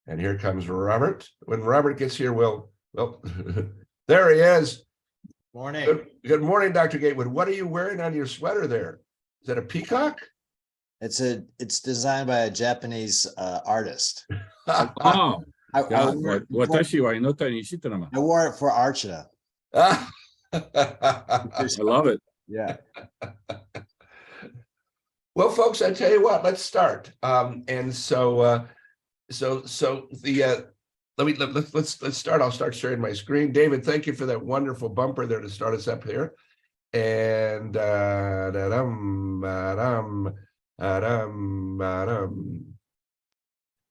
And here comes Robert. When Robert gets here, well, there he is. Morning. Good morning, Dr. Gatewood. What are you wearing on your sweater there? Is that a peacock? It's designed by a Japanese artist. Oh, I watashi wa inota ni shite nama. I wore it for Archana. I love it. Yeah. Well, folks, I tell you what, let's start. Let's start. I'll start sharing my screen. David, thank you for that wonderful bumper there to start us up here. And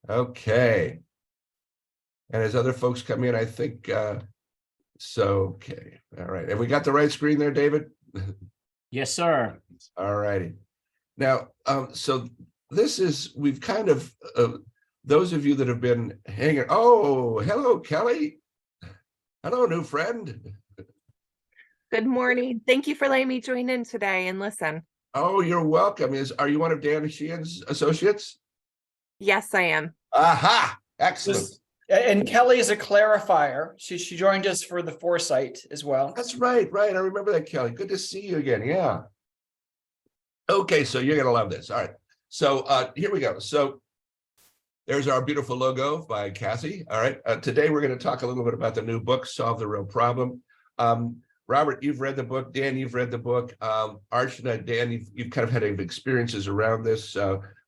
okay. And as other folks come in, I think okay. All right. Have we got the right screen there, David? Yes, sir. All righty. Now, so this is, we've kind of, those of you that have been hanging, oh, hello, Kelly. Hello, new friend. Good morning. Thank you for letting me join in today and listen. Oh, you're welcome. Are you one of Dan Sheehan's associates? Yes, I am. Aha, excellent. And Kelly is a clarifier. She joined us for the foresight as well. That's right. I remember that, Kelly. Good to see you again. Yeah. Okay, so you're going to love this. All right. So here we go. So there's our beautiful logo by Cassie. All right. Today, we're going to talk a little bit about the new book, Solve the Real Problem. Robert, you've read the book. Dan, you've read the book. Archana, Dan, you've kind of had experiences around this.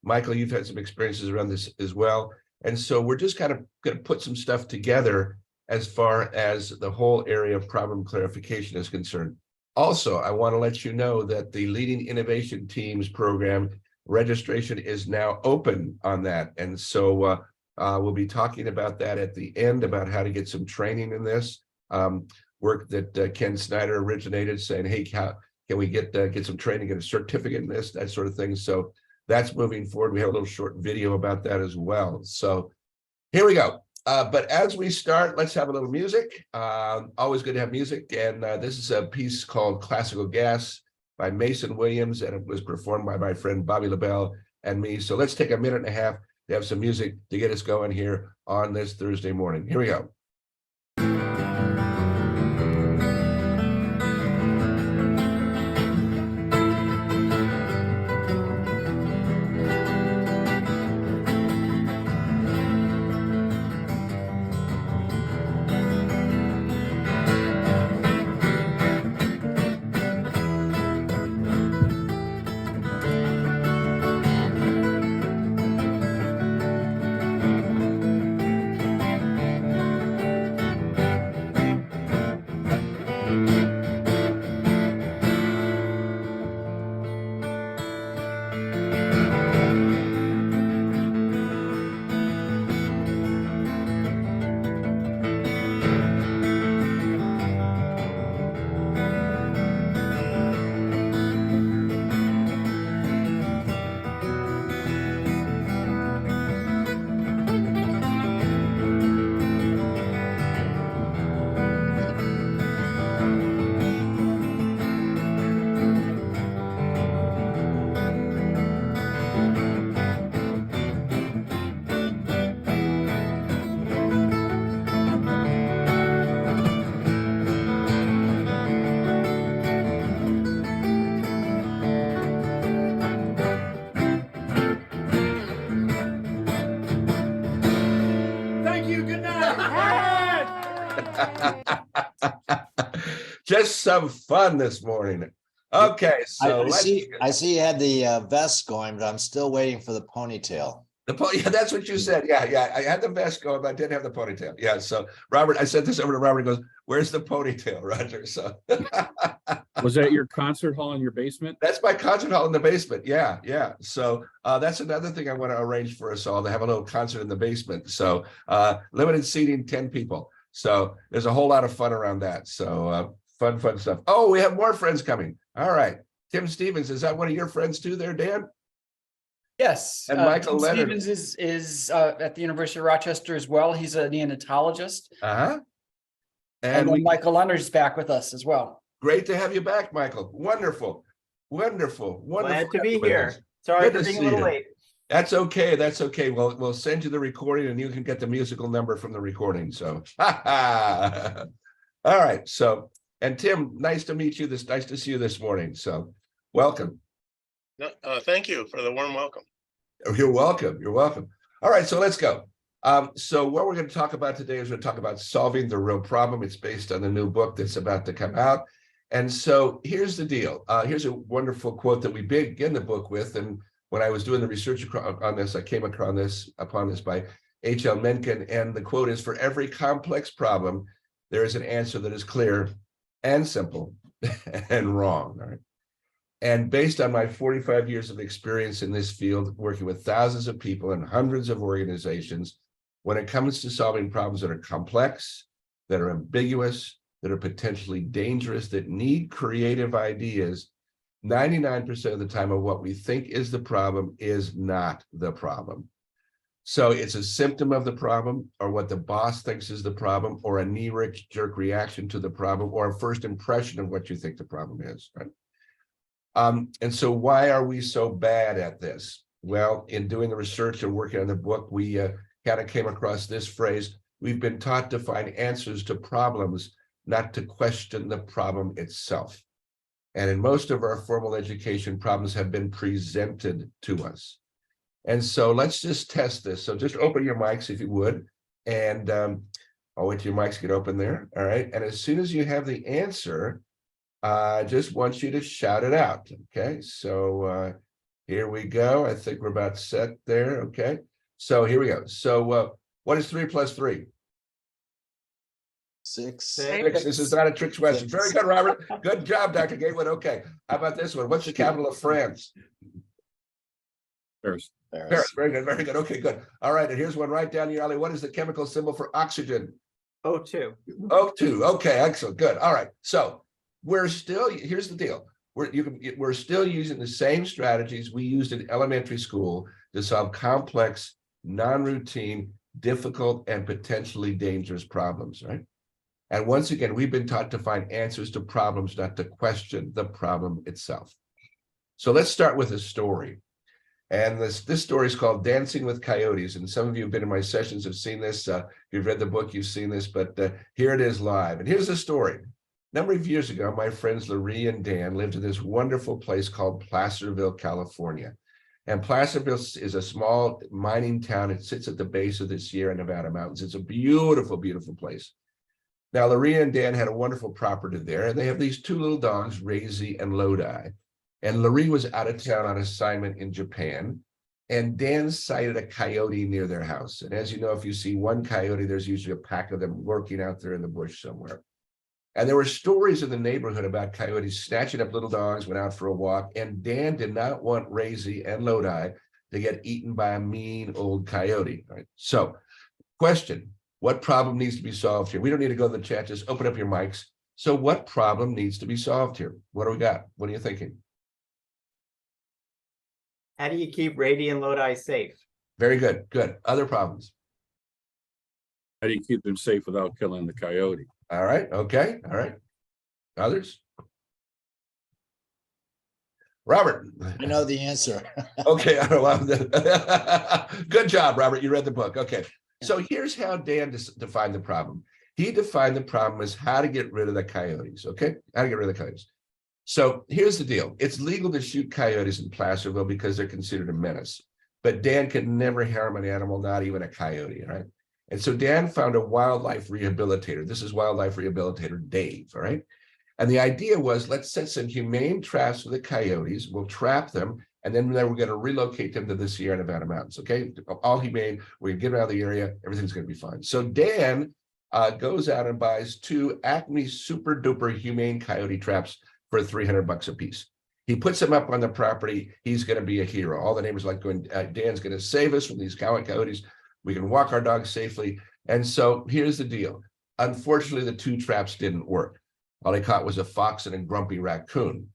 Michael, you've had some experiences around this as well. And so we're just kind of going to put some stuff together as far as the whole area of problem clarification is concerned. Also, I want to let you know that the Leading Innovation Teams program registration is now open on that. And so we'll be talking about that at the end, about how to get some training in this. Work that Ken Snyder originated, saying, hey, how can we get some training, get a certificate in this, that sort of thing. So that's moving forward. We have a little short video about that as well. So here we go. But as we start, let's have a little music. Always good to have music. And this is a piece called Classical Gas by Mason Williams, and it was performed by my friend Bobby LaBelle and me. So let's take a minute and a half to have some music to get us going here on this Thursday morning. Here we go. Just some fun this morning. Okay, so I see you had the vest going, but I'm still waiting for the ponytail. Yeah, that's what you said. Yeah. I had the vest going, but I didn't have the ponytail. Yeah. So Robert, I sent this over to Robert. He goes, "Where's the ponytail, Roger?" So Was that your concert hall in your basement? that's my concert hall in the basement. Yeah. So that's another thing I want to arrange for us all, to have a little concert in the basement. So limited seating, 10 people. So there's a whole lot of fun around that. So fun stuff. Oh, we have more friends coming. All right. Tim Stevens, is that one of your friends too there, Dan? Yes. And Michael Tim Leonard Stevens is at the University of Rochester as well. He's a neonatologist. Uh-huh. And then Michael Leonard is back with us as well. Great to have you back, Michael. Wonderful. Glad to be here. Sorry for being a little late. That's okay. That's okay. We'll send you the recording and you can get the musical number from the recording. So, all right. So, and Tim, nice to meet you. Nice to see you this morning. So, welcome. No, thank you for the warm welcome. You're welcome. You're welcome. All right. So let's go. So what we're going to talk about today is we're going to talk about solving the real problem. It's based on the new book that's about to come out. And so here's the deal. Here's a wonderful quote that we begin the book with. And when I was doing the research on this, I came upon this by H.L. Mencken. And the quote is, for every complex problem, there is an answer that is clear and simple and wrong. All right. And based on my 45 years of experience in this field, working with thousands of people and hundreds of organizations, when it comes to solving problems that are complex, that are ambiguous, that are potentially dangerous, that need creative ideas, 99% of the time of what we think is the problem is not the problem. So it's a symptom of the problem, or what the boss thinks is the problem, or a knee-jerk reaction to the problem, or a first impression of what you think the problem is, right? And so why are we so bad at this? Well, in doing the research and working on the book, we kind of came across this phrase: we've been taught to find answers to problems, not to question the problem itself. And in most of our formal education, problems have been presented to us. And so let's just test this. So just open your mics if you would. And I'll wait till your mics get open there. All right. And as soon as you have the answer, I just want you to shout it out. Okay. So here we go. I think we're about set there. Okay. So here we go. So what is 3 plus 3? 6. 6. This is not a trick question. Very good, Robert. Good job, Dr. Gatewood. Okay. How about this one? What's the capital of France? Paris. Paris. Very good. Very good. Okay, good. All right. And here's one right down your alley. What is the chemical symbol for oxygen? O2. O2. Okay, excellent. Good. All right. So we're still, here's the deal. We're still using the same strategies we used in elementary school to solve complex, non-routine, difficult, and potentially dangerous problems, right? And once again, we've been taught to find answers to problems, not to question the problem itself. So let's start with a story. And this story is called Dancing with Coyotes. And some of you have been in my sessions, have seen this. If you've read the book, you've seen this, but here it is live. And here's the story. A number of years ago, my friends Larry and Dan lived in this wonderful place called Placerville, California. And Placerville is a small mining town. It sits at the base of the Sierra Nevada mountains. It's a beautiful, beautiful place. Now, Larry and Dan had a wonderful property there, and they have these 2 little dogs, Razy and Lodi. And Larry was out of town on assignment in Japan, and Dan sighted a coyote near their house. And as you know, if you see one coyote, there's usually a pack of them lurking out there in the bush somewhere. And there were stories in the neighborhood about coyotes snatching up little dogs, went out for a walk, and Dan did not want Razy and Lodi to get eaten by a mean old coyote. Right? So, question, what problem needs to be solved here? We don't need to go to the chat, just open up your mics. So what problem needs to be solved here? What do we got? What are you thinking? How do you keep Rady and Lodi safe? Very good. Good. Other problems? How do you keep them safe without killing the coyote? All right. Okay. All right. Others? Robert. I know the answer. Okay. I don't know. Good job, Robert. You read the book. Okay. So here's how Dan defined the problem. He defined the problem as how to get rid of the coyotes. Okay. How to get rid of the coyotes. So here's the deal. It's legal to shoot coyotes in Placerville because they're considered a menace. But Dan can never harm an animal, not even a coyote, right? And so Dan found a wildlife rehabilitator. This is wildlife rehabilitator Dave, all right? And the idea was, let's set some humane traps for the coyotes. We'll trap them, and then we're going to relocate them to the Sierra Nevada mountains, okay? All humane. We're going to get them out of the area. Everything's going to be fine. So Dan goes out and buys 2 Acme super duper humane coyote traps for $300 a piece. He puts them up on the property. He's going to be a hero. All the neighbors like going, Dan's going to save us from these coyotes. We can walk our dogs safely. And so here's the deal. Unfortunately, the 2 traps didn't work. All they caught was a fox and a grumpy raccoon.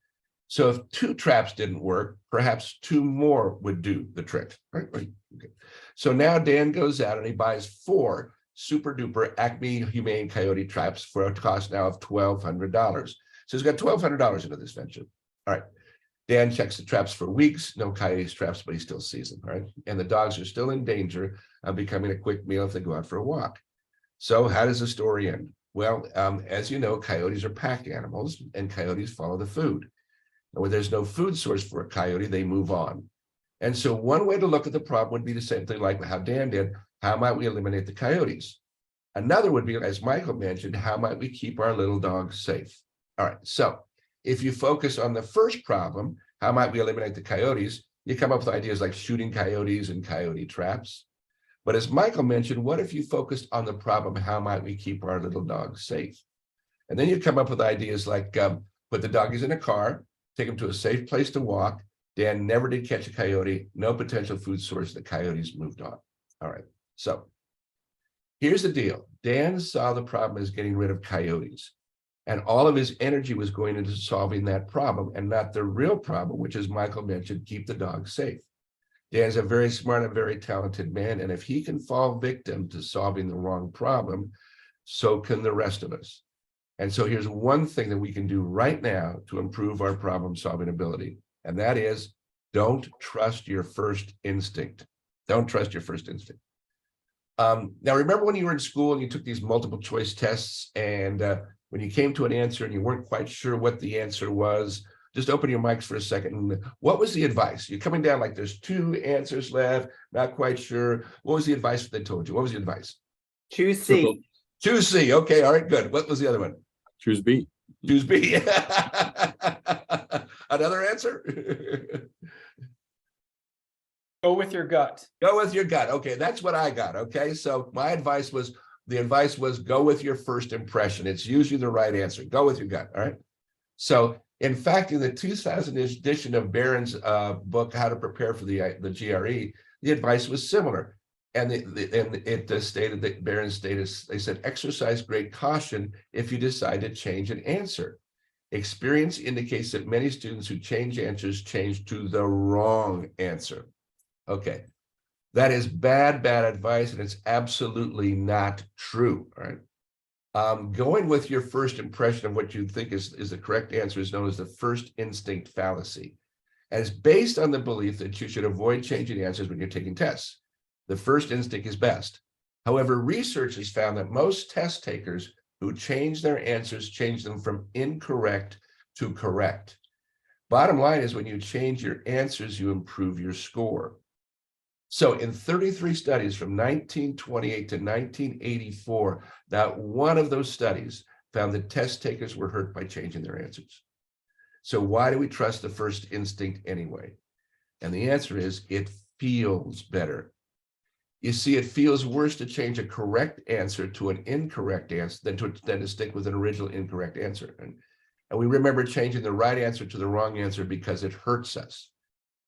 So if 2 traps didn't work, perhaps 2 more would do the trick. Right? Okay. So now Dan goes out and he buys 4 super duper Acme humane coyote traps for a cost now of $1,200. So he's got $1,200 into this venture. All right. Dan checks the traps for weeks, no coyotes traps, but he still sees them, right? And the dogs are still in danger of becoming a quick meal if they go out for a walk. So how does the story end? Well, as you know, coyotes are pack animals and coyotes follow the food. And when there's no food source for a coyote, they move on. And so one way to look at the problem would be the same thing like how Dan did. How might we eliminate the coyotes? Another would be, as Michael mentioned, how might we keep our little dogs safe? All right, so if you focus on the first problem, how might we eliminate the coyotes? You come up with ideas like shooting coyotes and coyote traps. But as Michael mentioned, what if you focused on the problem, how might we keep our little dogs safe? And then you come up with ideas like put the doggies in a car, take them to a safe place to walk. Dan never did catch a coyote, no potential food source, the coyotes moved on. All right, so here's the deal. Dan saw the problem as getting rid of coyotes, and all of his energy was going into solving that problem and not the real problem, which, as Michael mentioned, keep the dogs safe. Dan's a very smart and very talented man, and if he can fall victim to solving the wrong problem, so can the rest of us. And so here's one thing that we can do right now to improve our problem-solving ability, and that is don't trust your first instinct. Don't trust your first instinct. Now, remember when you were in school and you took these multiple choice tests, and when you came to an answer and you weren't quite sure what the answer was, just open your mics for a second. And what was the advice? You're coming down like there's 2 answers left, not quite sure. What was the advice that they told you? What was the advice? Choose C. Choose C. Okay, all right, good. What was the other one? Choose B. Choose B. Another answer? Go with your gut. Go with your gut. Okay, that's what I got. Okay, so my advice was, the advice was go with your first impression. It's usually the right answer. Go with your gut. All right. So in fact, in the 2000 edition of Barron's book, How to Prepare for the GRE, the advice was similar. And it stated that Barron stated, they said, exercise great caution if you decide to change an answer. Experience indicates that many students who change answers change to the wrong answer. Okay, that is bad advice, and it's absolutely not true. All right. Going with your first impression of what you think is the correct answer is known as the first instinct fallacy. And it's based on the belief that you should avoid changing answers when you're taking tests. The first instinct is best. However, research has found that most test takers who change their answers change them from incorrect to correct. Bottom line is, when you change your answers, you improve your score. So in 33 studies from 1928 to 1984, not one of those studies found that test takers were hurt by changing their answers. So why do we trust the first instinct anyway? And the answer is, it feels better. You see, it feels worse to change a correct answer to an incorrect answer than to stick with an original incorrect answer. And we remember changing the right answer to the wrong answer because it hurts us.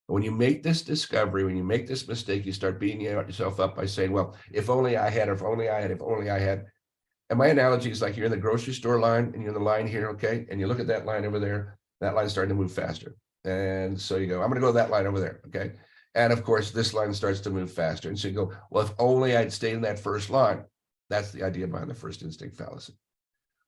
When you make this discovery, when you make this mistake, you start beating yourself up by saying, well, if only I had, if only I had, if only I had. And my analogy is like you're in the grocery store line and you're in the line here, okay? And you look at that line over there, that line's starting to move faster. And so you go, I'm gonna go to that line over there, okay? And of course, this line starts to move faster. And so you go, well, if only I'd stayed in that first line. That's the idea behind the first instinct fallacy.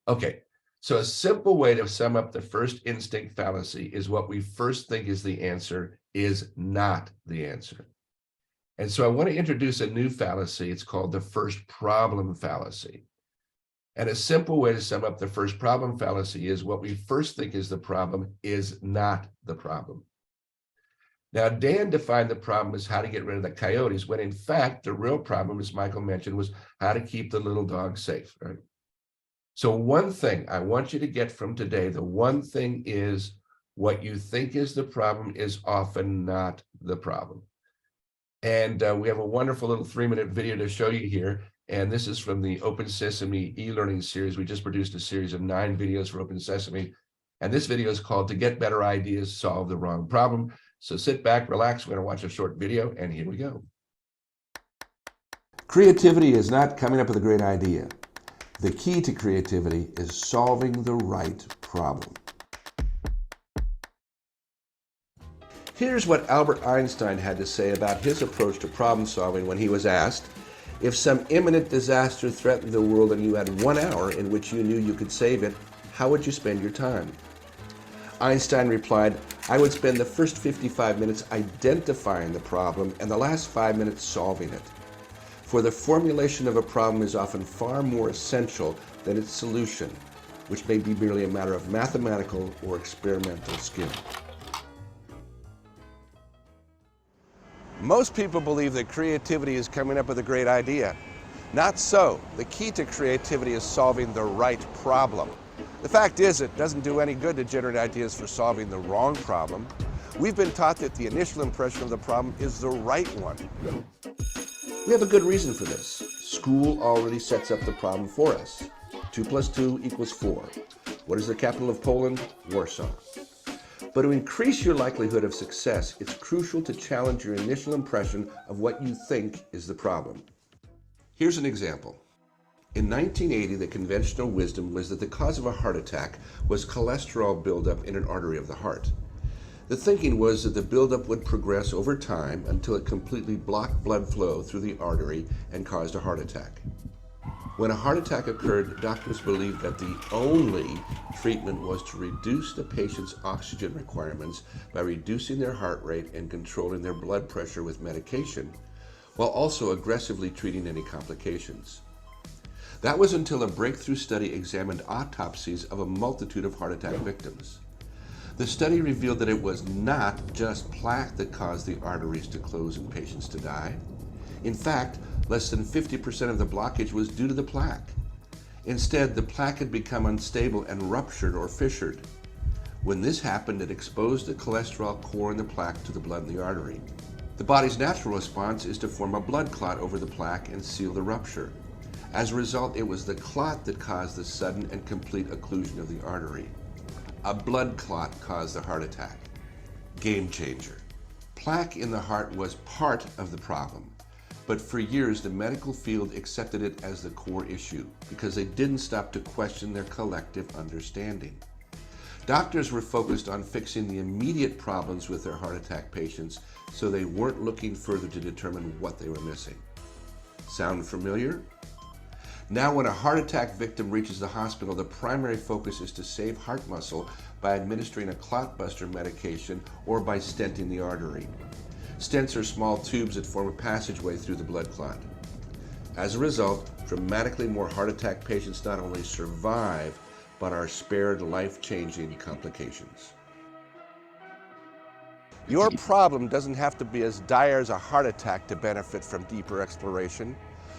Okay, so a simple way to sum up the first instinct fallacy is what we first think is the answer is not the answer. And so I want to introduce a new fallacy. It's called the first problem fallacy. And a simple way to sum up the first problem fallacy is what we first think is the problem is not the problem. Now, Dan defined the problem as how to get rid of the coyotes, when in fact, the real problem, as Michael mentioned, was how to keep the little dog safe, right? So one thing I want you to get from today, the one thing is what you think is the problem is often not the problem. And we have a wonderful little 3-minute video to show you here. And this is from the Open Sesame e-learning series. We just produced a series of 9 videos for Open Sesame. And this video is called To Get Better Ideas, Solve the Wrong Problem. So sit back, relax. We're going to watch a short video, and here we go. Creativity is not coming up with a great idea. The key to creativity is solving the right problem. Here's what Albert Einstein had to say about his approach to problem solving when he was asked, if some imminent disaster threatened the world and you had 1 hour in which you knew you could save it, how would you spend your time? Einstein replied, "I would spend the first 55 minutes identifying the problem and the last 5 minutes solving it. For the formulation of a problem is often far more essential than its solution, which may be merely a matter of mathematical or experimental skill." Most people believe that creativity is coming up with a great idea. Not so. The key to creativity is solving the right problem. The fact is, it doesn't do any good to generate ideas for solving the wrong problem. We've been taught that the initial impression of the problem is the right one. We have a good reason for this. School already sets up the problem for us. 2 + 2 = 4. What is the capital of Poland? Warsaw. But to increase your likelihood of success, it's crucial to challenge your initial impression of what you think is the problem. Here's an example. In 1980, the conventional wisdom was that the cause of a heart attack was cholesterol buildup in an artery of the heart. The thinking was that the buildup would progress over time until it completely blocked blood flow through the artery and caused a heart attack. When a heart attack occurred, doctors believed that the only treatment was to reduce the patient's oxygen requirements by reducing their heart rate and controlling their blood pressure with medication, while also aggressively treating any complications. That was until a breakthrough study examined autopsies of a multitude of heart attack victims. The study revealed that it was not just plaque that caused the arteries to close and patients to die. In fact, less than 50% of the blockage was due to the plaque. Instead, the plaque had become unstable and ruptured or fissured. When this happened, it exposed the cholesterol core in the plaque to the blood in the artery. The body's natural response is to form a blood clot over the plaque and seal the rupture. As a result, it was the clot that caused the sudden and complete occlusion of the artery. A blood clot caused the heart attack. Game changer. Plaque in the heart was part of the problem, but for years the medical field accepted it as the core issue because they didn't stop to question their collective understanding. Doctors were focused on fixing the immediate problems with their heart attack patients, so they weren't looking further to determine what they were missing. Sound familiar? Now, when a heart attack victim reaches the hospital, the primary focus is to save heart muscle by administering a clot buster medication or by stenting the artery. Stents are small tubes that form a passageway through the blood clot. As a result, dramatically more heart attack patients not only survive, but are spared life-changing complications. Your problem doesn't have to be as dire as a heart attack to benefit from deeper exploration.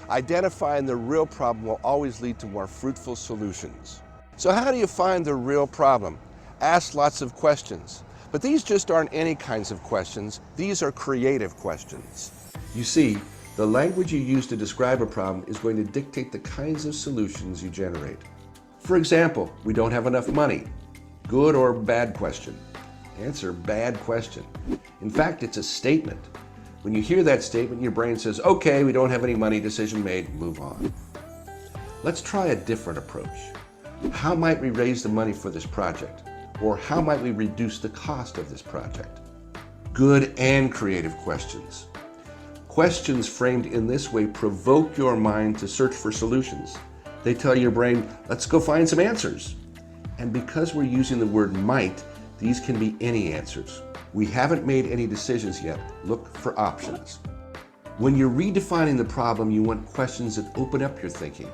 Identifying the real problem will always lead to more fruitful solutions. So how do you find the real problem? Ask lots of questions. But these just aren't any kinds of questions. These are creative questions. You see, the language you use to describe a problem is going to dictate the kinds of solutions you generate. For example, we don't have enough money. Good or bad question? Answer, bad question. In fact, it's a statement. When you hear that statement, your brain says, okay, we don't have any money, decision made, move on. Let's try a different approach. How might we raise the money for this project? Or how might we reduce the cost of this project? Good and creative questions. Questions framed in this way provoke your mind to search for solutions. They tell your brain, let's go find some answers. And because we're using the word might, these can be any answers. We haven't made any decisions yet. Look for options. When you're redefining the problem, you want questions that open up your thinking.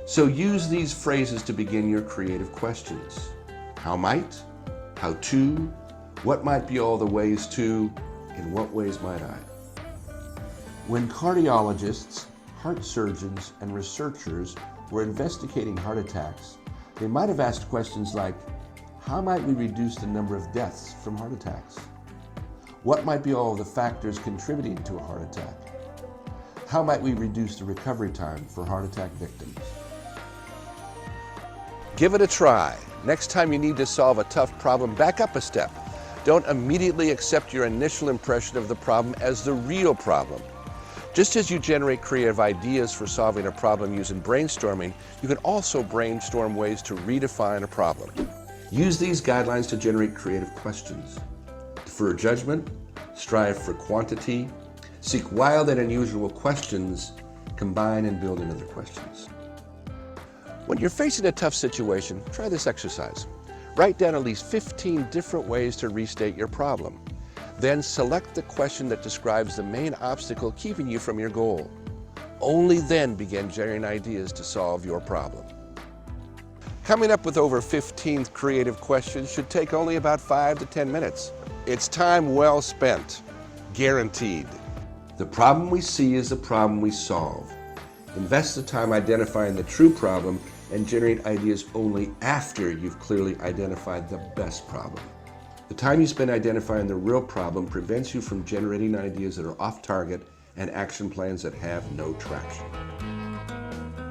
So use these phrases to begin your creative questions. How might? How to? What might be all the ways to? In what ways might I? When cardiologists, heart surgeons, and researchers were investigating heart attacks, they might have asked questions like, how might we reduce the number of deaths from heart attacks? What might be all of the factors contributing to a heart attack? How might we reduce the recovery time for heart attack victims? Give it a try. Next time you need to solve a tough problem, back up a step. Don't immediately accept your initial impression of the problem as the real problem. Just as you generate creative ideas for solving a problem using brainstorming, you can also brainstorm ways to redefine a problem. Use these guidelines to generate creative questions. Defer judgment, strive for quantity, seek wild and unusual questions, combine and build in other questions. When you're facing a tough situation, try this exercise. Write down at least 15 different ways to restate your problem. Then select the question that describes the main obstacle keeping you from your goal. Only then begin generating ideas to solve your problem. Coming up with over 15 creative questions should take only about 5 to 10 minutes. It's time well spent, guaranteed. The problem we see is the problem we solve. Invest the time identifying the true problem and generate ideas only after you've clearly identified the best problem. The time you spend identifying the real problem prevents you from generating ideas that are off target and action plans that have no traction.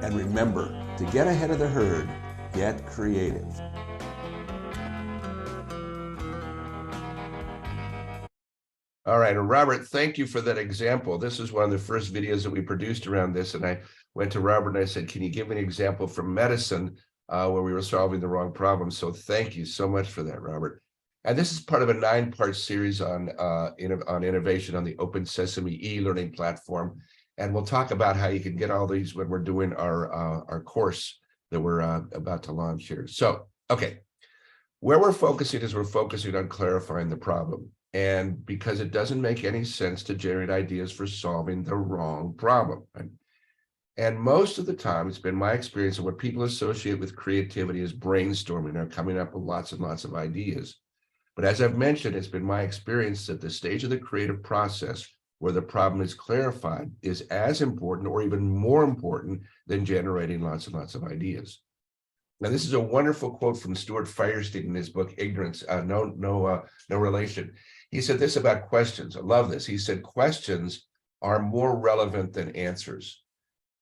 And remember, to get ahead of the herd, get creative. All right, and Robert, thank you for that example. This is one of the first videos that we produced around this, and I went to Robert and I said, can you give me an example from medicine where we were solving the wrong problem? So thank you so much for that, Robert. And this is part of a 9-part series on innovation on the Open Sesame e-learning platform. And we'll talk about how you can get all these when we're doing our course that we're about to launch here. So, okay, where we're focusing is we're focusing on clarifying the problem. And because it doesn't make any sense to generate ideas for solving the wrong problem. Right? And most of the time, it's been my experience that what people associate with creativity is brainstorming or coming up with lots and lots of ideas. But as I've mentioned, it's been my experience that the stage of the creative process where the problem is clarified is as important or even more important than generating lots and lots of ideas. Now, this is a wonderful quote from Stuart Firestein in his book, Ignorance, No Relation. He said this about questions. I love this. He said, questions are more relevant than answers.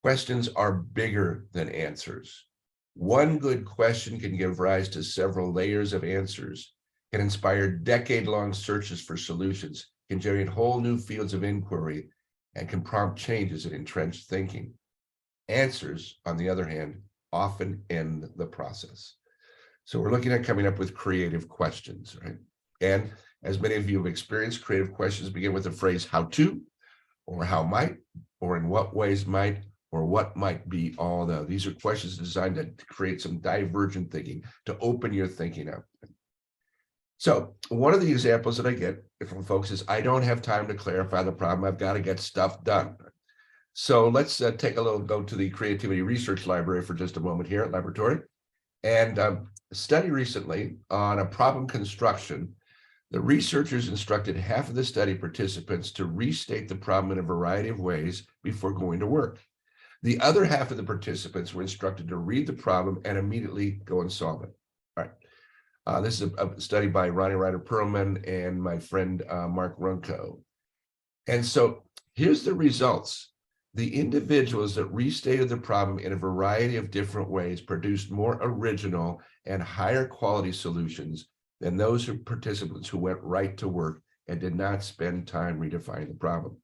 Questions are bigger than answers. One good question can give rise to several layers of answers, can inspire decade-long searches for solutions, can generate whole new fields of inquiry, and can prompt changes in entrenched thinking. Answers, on the other hand, often end the process. So we're looking at coming up with creative questions, right? And as many of you have experienced, creative questions begin with the phrase how to, or how might, or in what ways might, or what might be, although. These are questions designed to create some divergent thinking, to open your thinking up. So one of the examples that I get from folks is, I don't have time to clarify the problem. I've got to get stuff done. So let's take a little go to the Creativity Research Library for just a moment here at Laboratory. And a study recently on a problem construction, the researchers instructed half of the study participants to restate the problem in a variety of ways before going to work. The other half of the participants were instructed to read the problem and immediately go and solve it. All right. This is a study by Ronnie Ryder Perlman and my friend Mark Runco. And so here's the results. The individuals that restated the problem in a variety of different ways produced more original and higher quality solutions than those participants who went right to work and did not spend time redefining the problem.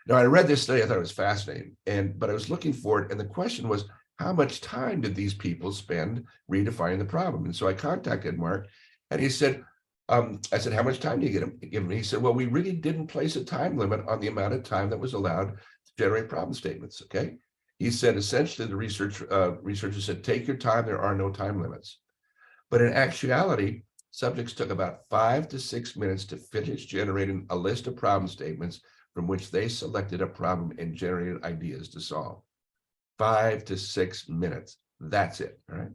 Now, I read this study, I thought it was fascinating, but I was looking for it, and the question was, how much time did these people spend redefining the problem? And so I contacted Mark, and he said, I said, how much time do you give him? He said, well, we really didn't place a time limit on the amount of time that was allowed to generate problem statements, okay? He said, essentially, the researchers said, take your time, there are no time limits. But in actuality, subjects took about 5 to 6 minutes to finish generating a list of problem statements from which they selected a problem and generated ideas to solve. 5 to 6 minutes, that's it, all right?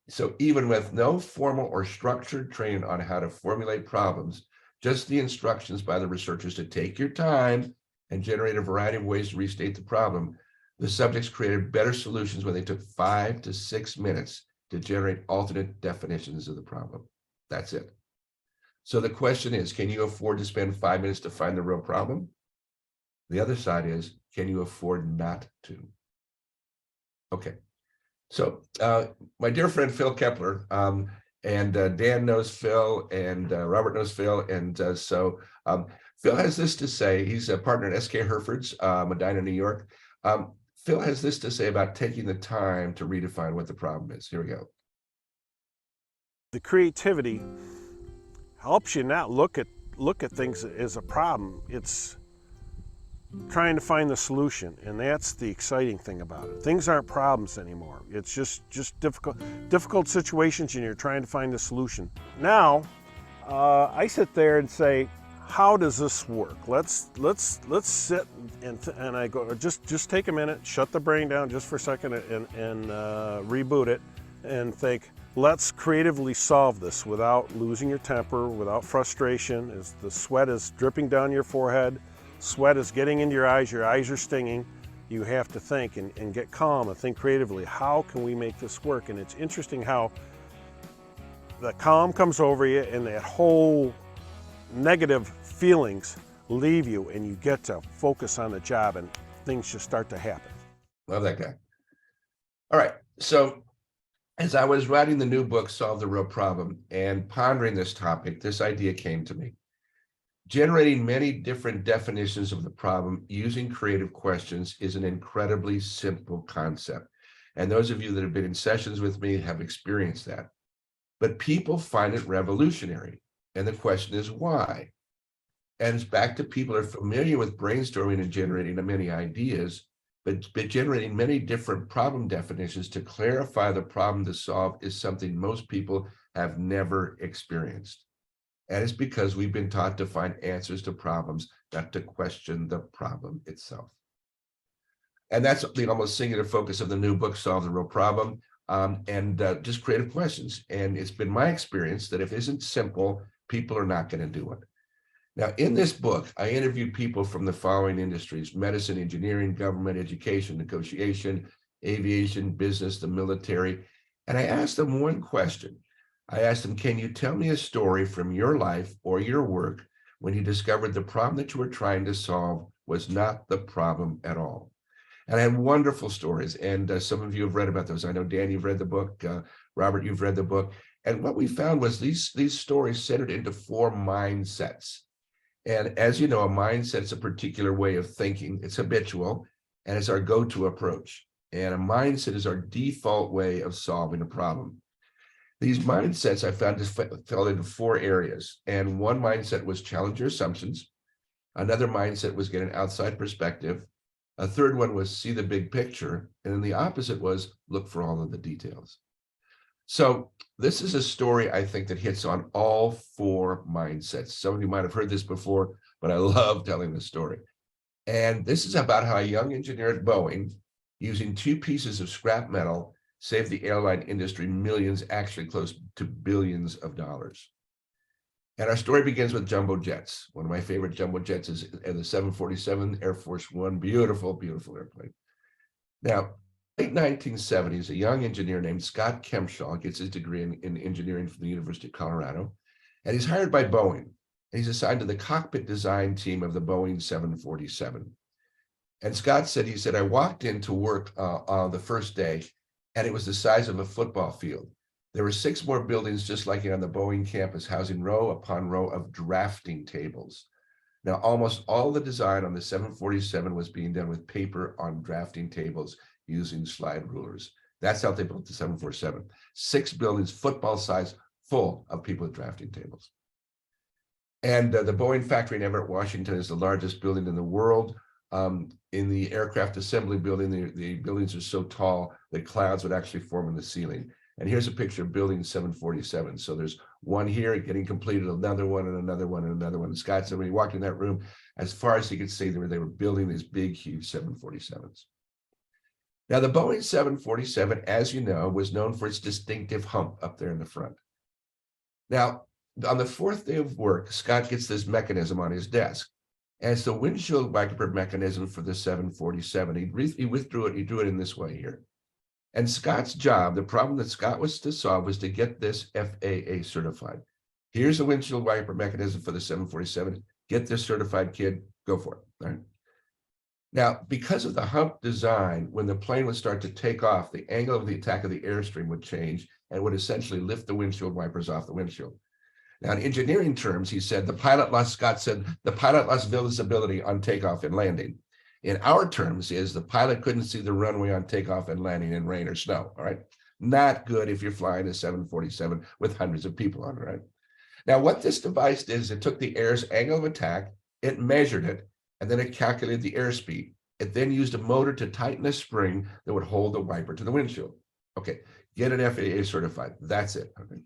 So even with no formal or structured training on how to formulate problems, just the instructions by the researchers to take your time and generate a variety of ways to restate the problem, the subjects created better solutions when they took 5 to 6 minutes to generate alternate definitions of the problem. That's it. So the question is, can you afford to spend 5 minutes to find the real problem? The other side is, can you afford not to? Okay. So my dear friend, Phil Kepler, and Dan knows Phil, and Robert knows Phil. And so Phil has this to say. He's a partner at SK Herford's, Medina, New York. Phil has this to say about taking the time to redefine what the problem is. Here we go. The creativity helps you not look at things as a problem. It's trying to find the solution, and that's the exciting thing about it. Things aren't problems anymore. It's just difficult situations, and you're trying to find a solution. Now, I sit there and say, how does this work? Let's sit and I go, just take a minute, shut the brain down just for a second, and reboot it, and think, let's creatively solve this without losing your temper, without frustration. As the sweat is dripping down your forehead, sweat is getting into your eyes are stinging. You have to think and get calm and think creatively. How can we make this work? And it's interesting how the calm comes over you and that whole negative feelings leave you, and you get to focus on the job, and things just start to happen. Love that guy. All right. So as I was writing the new book, Solve the Real Problem, and pondering this topic, this idea came to me. Generating many different definitions of the problem using creative questions is an incredibly simple concept. And those of you that have been in sessions with me have experienced that. But people find it revolutionary. And the question is why? And it's back to people are familiar with brainstorming and generating many ideas, but generating many different problem definitions to clarify the problem to solve is something most people have never experienced. And it's because we've been taught to find answers to problems, not to question the problem itself. And that's the almost singular focus of the new book, Solve the Real Problem, and just creative questions. And it's been my experience that if it isn't simple, people are not going to do it. Now, in this book, I interview people from the following industries: medicine, engineering, government, education, negotiation, aviation, business, the military. And I asked them one question. I asked them, can you tell me a story from your life or your work when you discovered the problem that you were trying to solve was not the problem at all? And I had wonderful stories. And some of you have read about those. I know, Dan, you've read the book. Robert, you've read the book. And what we found was these stories centered into 4 mindsets. And as you know, a mindset is a particular way of thinking. It's habitual, and it's our go-to approach. And a mindset is our default way of solving a problem. These mindsets I found just fell into 4 areas. And one mindset was challenge your assumptions. Another mindset was get an outside perspective. A third one was see the big picture. And then the opposite was look for all of the details. So this is a story, I think, that hits on all 4 mindsets. Some of you might have heard this before, but I love telling the story. And this is about how a young engineer at Boeing, using 2 pieces of scrap metal, saved the airline industry millions, actually close to billions of dollars. And our story begins with jumbo jets. One of my favorite jumbo jets is the 747 Air Force One. Beautiful, beautiful airplane. Now, late 1970s, a young engineer named Scott Kempshaw gets his degree in engineering from the University of Colorado, and he's hired by Boeing. And he's assigned to the cockpit design team of the Boeing 747. And Scott said, I walked into work on the first day, and it was the size of a football field. There were 6 more buildings just like it on the Boeing campus, housing row upon row of drafting tables. Now, almost all the design on the 747 was being done with paper on drafting tables using slide rulers. That's how they built the 747. 6 buildings, football size, full of people with drafting tables. And the Boeing factory in Everett, Washington is the largest building in the world. In the aircraft assembly building, the buildings are so tall that clouds would actually form in the ceiling. And here's a picture of building 747. So there's one here getting completed, another one, and another one, and another one. And Scott said when he walked in that room, as far as he could see, they were building these big, huge 747s. Now, the Boeing 747, as you know, was known for its distinctive hump up there in the front. Now, on the 4th day of work, Scott gets this mechanism on his desk. And it's the windshield wiper mechanism for the 747. He withdrew it. He drew it in this way here. And Scott's job, the problem that Scott was to solve, was to get this FAA certified. Here's the windshield wiper mechanism for the 747. Get this certified, kid. Go for it. All right. Now, because of the hump design, when the plane would start to take off, the angle of the attack of the airstream would change and would essentially lift the windshield wipers off the windshield. Now, in engineering terms, Scott said, the pilot lost visibility on takeoff and landing. In our terms is the pilot couldn't see the runway on takeoff and landing in rain or snow, all right? Not good if you're flying a 747 with hundreds of people on it, right? Now, what this device did is it took the air's angle of attack, it measured it, and then it calculated the airspeed. It then used a motor to tighten a spring that would hold the wiper to the windshield. Okay, get it FAA certified. That's it. Okay.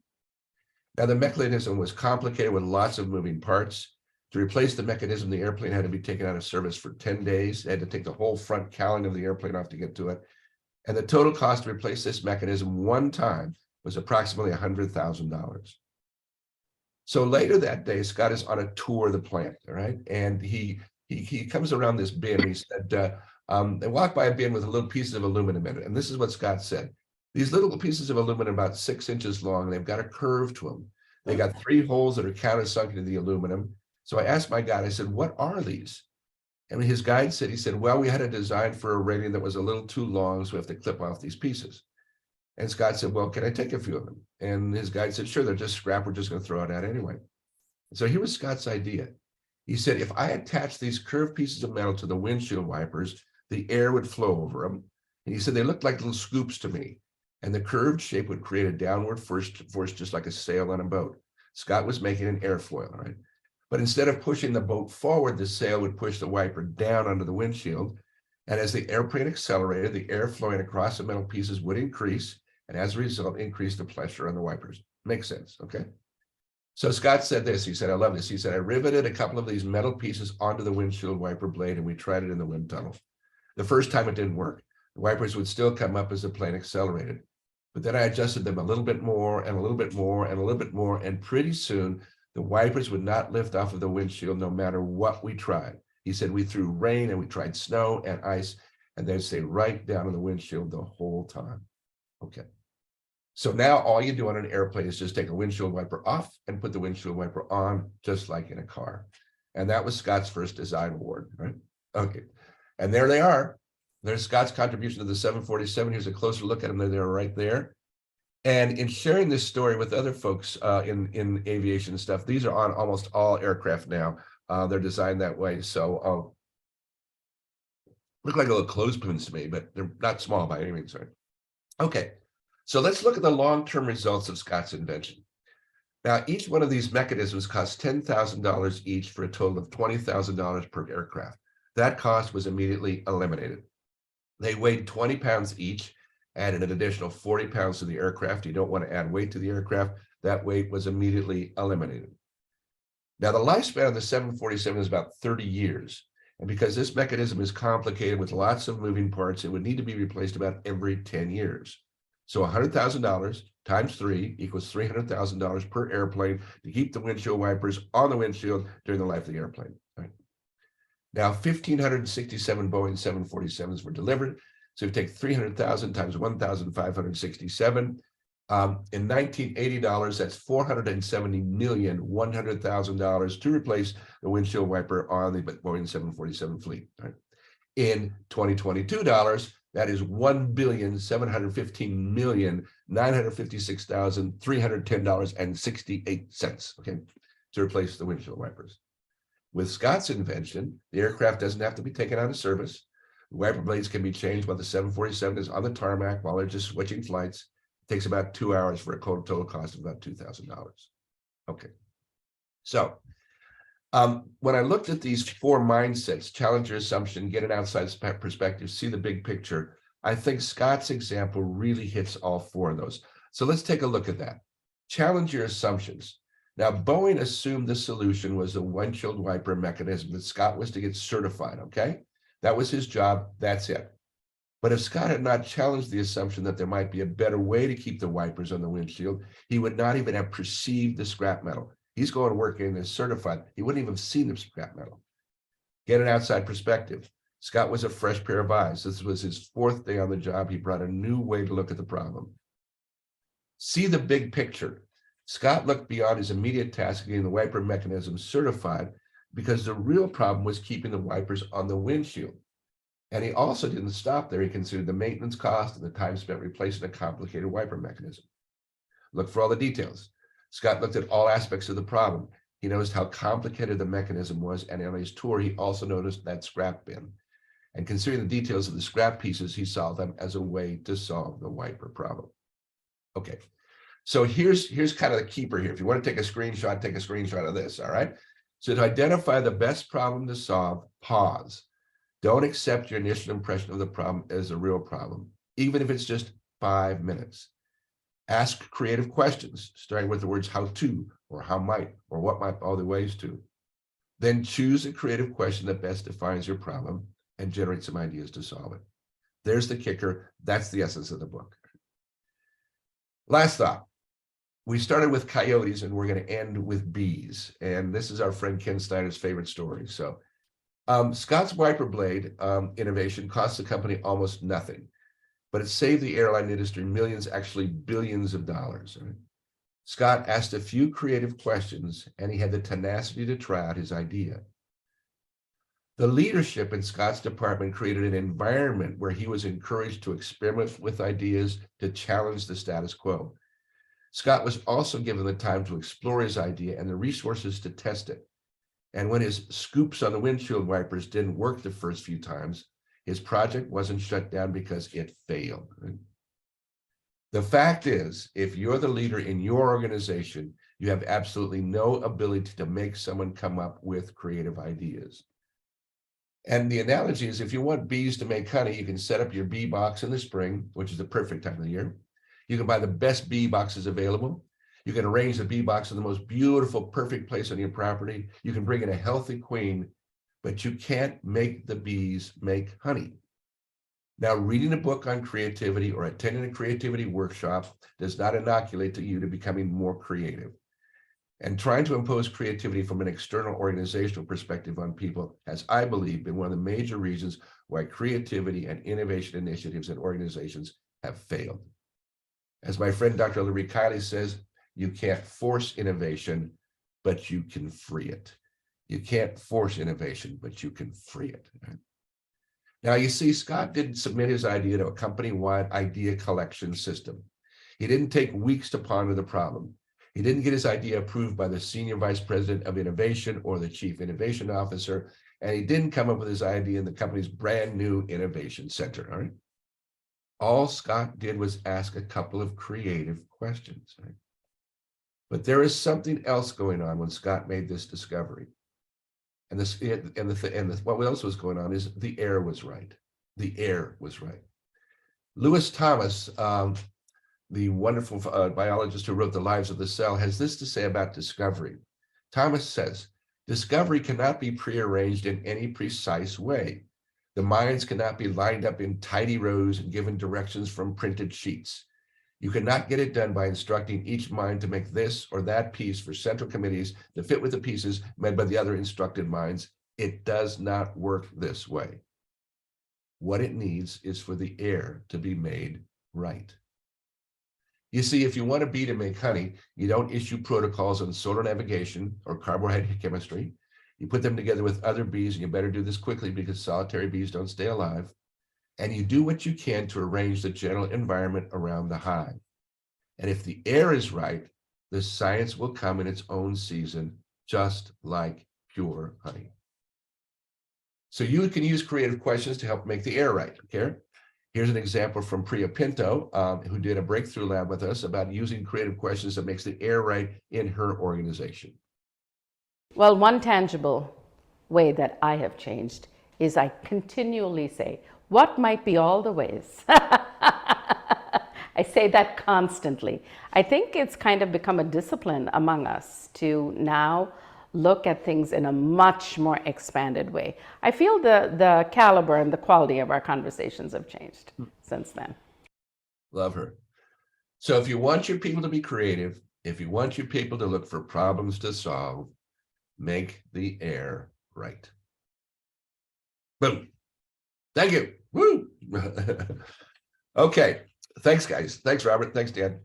Now, the mechanism was complicated with lots of moving parts. To replace the mechanism, the airplane had to be taken out of service for 10 days. They had to take the whole front cowling of the airplane off to get to it. And the total cost to replace this mechanism one time was approximately $100,000. So later that day, Scott is on a tour of the plant, all right? And he comes around this bin. He said, they walked by a bin with a little pieces of aluminum in it. And this is what Scott said. These little pieces of aluminum, about 6 inches long, they've got a curve to them. They got 3 holes that are countersunk into the aluminum. So I asked my guide, I said, what are these? And his guide said, he said, well, we had a design for a railing that was a little too long, so we have to clip off these pieces. And Scott said, well, can I take a few of them? And his guide said, sure, they're just scrap. We're just going to throw it out anyway. So here was Scott's idea. He said, if I attach these curved pieces of metal to the windshield wipers, the air would flow over them. And he said, they looked like little scoops to me. And the curved shape would create a downward force just like a sail on a boat. Scott was making an airfoil, right? But instead of pushing the boat forward, the sail would push the wiper down under the windshield. And as the airplane accelerated, the air flowing across the metal pieces would increase. And as a result, increase the pressure on the wipers. Makes sense, okay? So Scott said this, he said, I love this. He said, I riveted a couple of these metal pieces onto the windshield wiper blade and we tried it in the wind tunnel. The first time it didn't work. The wipers would still come up as the plane accelerated. But then I adjusted them a little bit more and a little bit more and a little bit more. And pretty soon, the wipers would not lift off of the windshield no matter what we tried. He said, we threw rain and we tried snow and ice, and they'd stay right down on the windshield the whole time. Okay. So now all you do on an airplane is just take a windshield wiper off and put the windshield wiper on, just like in a car. And that was Scott's first design award, right? Okay. And there they are. There's Scott's contribution to the 747. Here's a closer look at them. They're right there. And in sharing this story with other folks in aviation stuff, these are on almost all aircraft now. They're designed that way. So look like little clothespins to me, but they're not small by any means, right? Okay, so let's look at the long-term results of Scott's invention. Now, each one of these mechanisms cost $10,000 each for a total of $20,000 per aircraft. That cost was immediately eliminated. They weighed 20 pounds each, added an additional 40 pounds to the aircraft. You don't want to add weight to the aircraft. That weight was immediately eliminated. Now, the lifespan of the 747 is about 30 years. And because this mechanism is complicated with lots of moving parts, it would need to be replaced about every 10 years. So $100,000 times 3 equals $300,000 per airplane to keep the windshield wipers on the windshield during the life of the airplane. Right? Now, 1,567 Boeing 747s were delivered. So if you take 300,000 times 1,567, in $1980, that's $470,100,000 to replace the windshield wiper on the Boeing 747 fleet. Right? In 2022 dollars, that is $1,715,956,310.68. Okay, to replace the windshield wipers. With Scott's invention, the aircraft doesn't have to be taken out of service. The wiper blades can be changed while the 747 is on the tarmac while they're just switching flights. It takes about 2 hours for a total cost of about $2,000. Okay. So when I looked at these 4 mindsets, challenge your assumption, get an outside perspective, see the big picture, I think Scott's example really hits all 4 of those. So let's take a look at that. Challenge your assumptions. Now, Boeing assumed the solution was the windshield wiper mechanism, that Scott was to get certified, okay? That was his job, that's it. But if Scott had not challenged the assumption that there might be a better way to keep the wipers on the windshield, he would not even have perceived the scrap metal. He's going to work in as certified. He wouldn't even have seen the scrap metal. Get an outside perspective. Scott was a fresh pair of eyes. This was his 4th day on the job. He brought a new way to look at the problem. See the big picture. Scott looked beyond his immediate task of getting the wiper mechanism certified because the real problem was keeping the wipers on the windshield. And he also didn't stop there. He considered the maintenance cost and the time spent replacing a complicated wiper mechanism. Look for all the details. Scott looked at all aspects of the problem. He noticed how complicated the mechanism was, and on his tour, he also noticed that scrap bin. And considering the details of the scrap pieces, he saw them as a way to solve the wiper problem. Okay, so here's kind of the keeper here. If you want to take a screenshot of this, all right? So to identify the best problem to solve, pause. Don't accept your initial impression of the problem as a real problem, even if it's just 5 minutes. Ask creative questions, starting with the words how to, or how might, or what might, all the ways to. Then choose a creative question that best defines your problem and generate some ideas to solve it. There's the kicker. That's the essence of the book. Last thought. We started with coyotes and we're going to end with bees. And this is our friend Ken Snyder's favorite story. So Scott's wiper blade innovation cost the company almost nothing, but it saved the airline industry millions, actually billions of dollars. Right? Scott asked a few creative questions and he had the tenacity to try out his idea. The leadership in Scott's department created an environment where he was encouraged to experiment with ideas to challenge the status quo. Scott was also given the time to explore his idea and the resources to test it. And when his scoops on the windshield wipers didn't work the first few times, his project wasn't shut down because it failed. The fact is, if you're the leader in your organization, you have absolutely no ability to make someone come up with creative ideas. And the analogy is, if you want bees to make honey, you can set up your bee box in the spring, which is the perfect time of the year. You can buy the best bee boxes available. You can arrange the bee box in the most beautiful, perfect place on your property. You can bring in a healthy queen, but you can't make the bees make honey. Now, reading a book on creativity or attending a creativity workshop does not inoculate you to becoming more creative. And trying to impose creativity from an external organizational perspective on people has, I believe, been one of the major reasons why creativity and innovation initiatives and organizations have failed. As my friend Dr. Larry Kiley says, you can't force innovation, but you can free it. You can't force innovation, but you can free it. Now, you see, Scott didn't submit his idea to a company-wide idea collection system. He didn't take weeks to ponder the problem. He didn't get his idea approved by the Senior Vice President of Innovation or the Chief Innovation Officer, and he didn't come up with his idea in the company's brand new Innovation Center. All right? All Scott did was ask a couple of creative questions. Right? But there is something else going on when Scott made this discovery. And what else was going on is the air was right. The air was right. Lewis Thomas, the wonderful biologist who wrote The Lives of the Cell, has this to say about discovery. Thomas says, discovery cannot be prearranged in any precise way. The minds cannot be lined up in tidy rows and given directions from printed sheets. You cannot get it done by instructing each mind to make this or that piece for central committees to fit with the pieces made by the other instructed minds. It does not work this way. What it needs is for the air to be made right. You see, if you want a bee to make honey, you don't issue protocols on solar navigation or carbohydrate chemistry. You put them together with other bees, and you better do this quickly because solitary bees don't stay alive. And you do what you can to arrange the general environment around the hive. And if the air is right, the science will come in its own season, just like pure honey. So you can use creative questions to help make the air right, okay? Here's an example from Priya Pinto, who did a breakthrough lab with us about using creative questions that makes the air right in her organization. Well, one tangible way that I have changed is I continually say, what might be all the ways? I say that constantly. I think it's kind of become a discipline among us to now look at things in a much more expanded way. I feel the caliber and the quality of our conversations have changed since then. Love her. So if you want your people to be creative, if you want your people to look for problems to solve, make the air right. Boom. Thank you. Woo. Okay. Thanks, guys. Thanks, Robert. Thanks, Dan.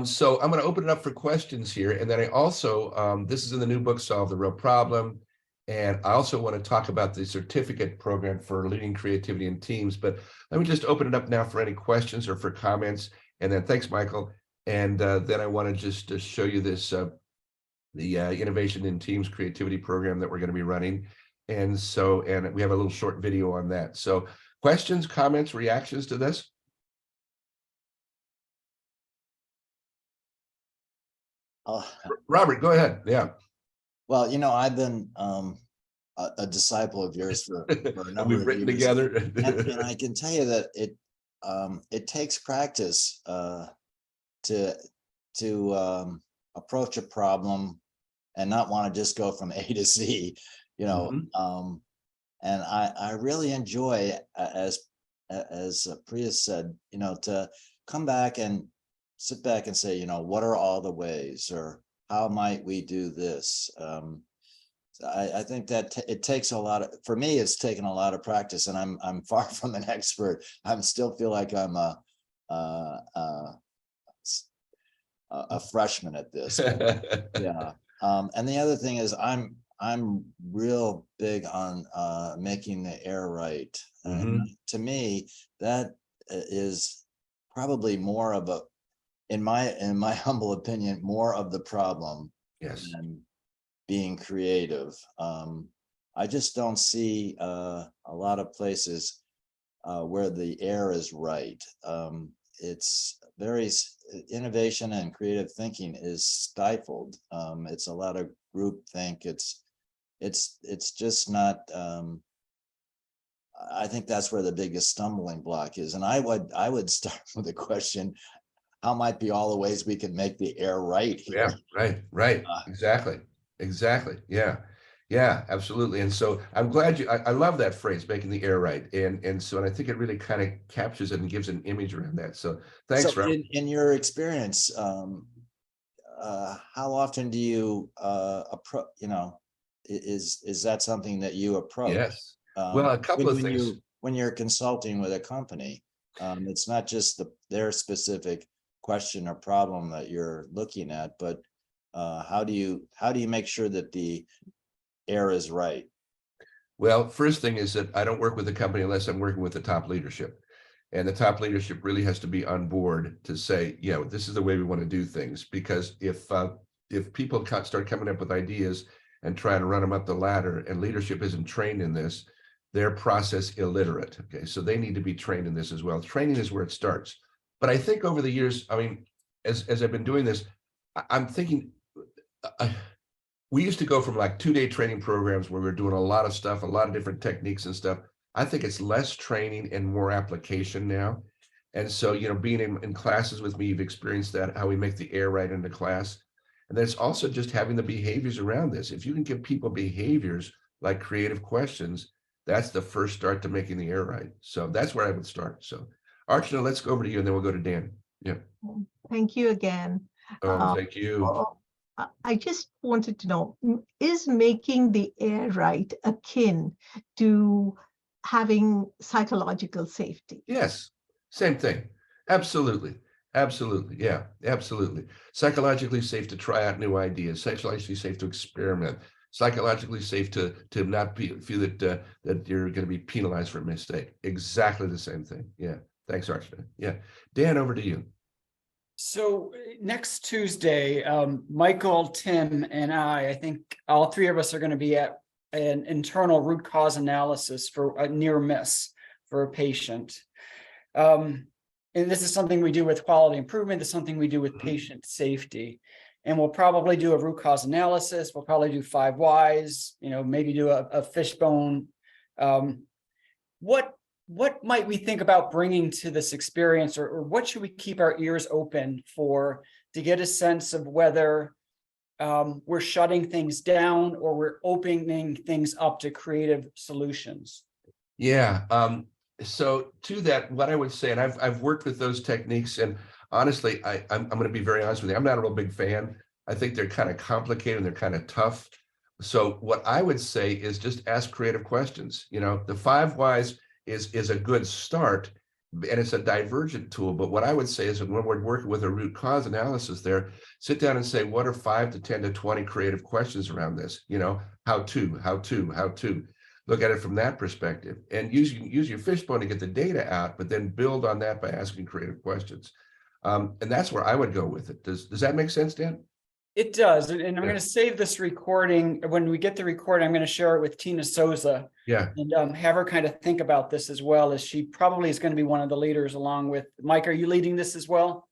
So I'm going to open it up for questions here. And then I also, this is in the new book, Solve the Real Problem. And I also want to talk about the certificate program for leading creativity in teams. But let me just open it up now for any questions or for comments. And then thanks, Michael. And then I want to just show you this, the Innovation in Teams Creativity program that we're going to be running. And so, and we have a little short video on that. So questions, comments, reactions to this? Robert, go ahead. Yeah. Well, I've been a disciple of yours for a number We've of written years. together. And I can tell you that it takes practice to approach a problem and not want to just go from A to Z, Mhm. and I really enjoy, as Priya said, to come back and sit back and say, what are all the ways, or how might we do this? I think that it takes a lot of, for me, it's taken a lot of practice, and I'm far from an expert. I still feel like I'm a freshman at this. Yeah. And the other thing is I'm real big on making the air right. And to me, that is probably more of a, in my humble opinion, more of the problem Yes. than being creative. I just don't see a lot of places where the air is right. It's very innovation and creative thinking is stifled. It's a lot of group think. It's just not. I think that's where the biggest stumbling block is. And I would start with a question: how might be all the ways we can make the air right here? Yeah, right. Exactly. Yeah. Yeah, absolutely. And so I'm glad I love that phrase, making the air right. And I think it really kind of captures it and gives an image around that. So thanks, So Rob. in your experience, how often do you approach, is that something that you approach? Yes. Well, a couple of things. When you're consulting with a company, it's not just their specific question or problem that you're looking at, but how do you make sure that the air is right? Well, first thing is that I don't work with a company unless I'm working with the top leadership. And the top leadership really has to be on board to say, this is the way we want to do things. Because if people start coming up with ideas and trying to run them up the ladder, and leadership isn't trained in this, they're process illiterate. Okay, so they need to be trained in this as well. Training is where it starts. But I think over the years, I mean, as I've been doing this, I'm thinking, we used to go from like 2-day training programs where we were doing a lot of stuff, a lot of different techniques and stuff. I think it's less training and more application now. And so, being in classes with me, you've experienced that, how we make the air right into class. And then it's also just having the behaviors around this. If you can give people behaviors like creative questions, that's the first start to making the air right. So that's where I would start. So Archana, let's go over to you and then we'll go to Dan. Yeah. Thank you again. Oh, thank you. I just wanted to know, is making the air right akin to having psychological safety? Yes, same thing. Absolutely. Yeah, absolutely. Psychologically safe to try out new ideas, psychologically safe to experiment, psychologically safe to not feel that that you're going to be penalized for a mistake. Exactly the same thing. Yeah. Thanks, Archana. Yeah. Dan, over to you. So next Tuesday, Michael, Tim, and I think all three of us are going to be at an internal root cause analysis for a near miss for a patient. And this is something we do with quality improvement. This is something we do with patient safety. And we'll probably do a root cause analysis. We'll probably do 5 whys, maybe do a fishbone. What might we think about bringing to this experience, or what should we keep our ears open for to get a sense of whether we're shutting things down or we're opening things up to creative solutions? Yeah. So to that, what I would say, and I've worked with those techniques, and honestly, I'm going to be very honest with you. I'm not a real big fan. I think they're kind of complicated and they're kind of tough. So what I would say is just ask creative questions. The 5 whys is a good start, and it's a divergent tool. But what I would say is, when we're working with a root cause analysis there, sit down and say, what are 5 to 10 to 20 creative questions around this? How to. Look at it from that perspective, and use your fishbone to get the data out, but then build on that by asking creative questions. And that's where I would go with it. Does that make sense, Dan? It does. And I'm going to save this recording. When we get the recording, I'm going to share it with Tina Souza. Yeah. And have her kind of think about this as well, as she probably is going to be one of the leaders along with Mike. Are you leading this as well?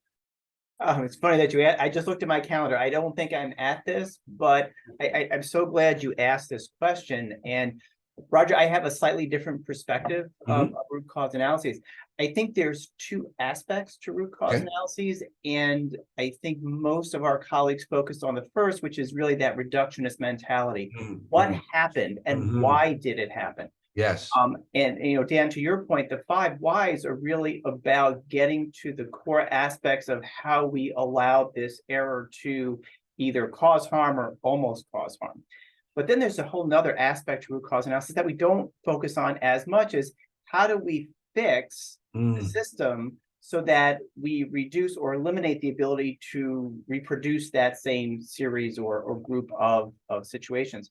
It's funny that I just looked at my calendar. I don't think I'm at this, but I'm so glad you asked this question. And Roger, I have a slightly different perspective of root cause analyses. I think there's two aspects to root cause analyses, and I think most of our colleagues focus on the first, which is really that reductionist mentality. What happened and why did it happen? Yes. And Dan, to your point, the 5 whys are really about getting to the core aspects of how we allowed this error to either cause harm or almost cause harm. But then there's a whole nother aspect to root cause analysis that we don't focus on as much as how do we fix the system so that we reduce or eliminate the ability to reproduce that same series or group of situations.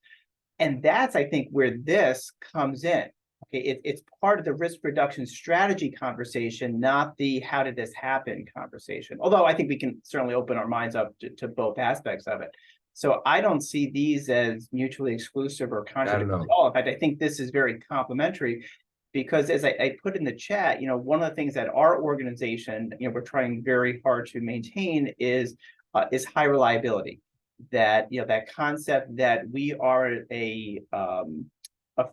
And that's, I think, where this comes in. Okay, it's part of the risk reduction strategy conversation, not the how did this happen conversation. Although I think we can certainly open our minds up to both aspects of it. So I don't see these as mutually exclusive or contradictory at all. In fact, I think this is very complementary because as I put in the chat, one of the things that our organization, we're trying very hard to maintain is high reliability. That that concept that we are a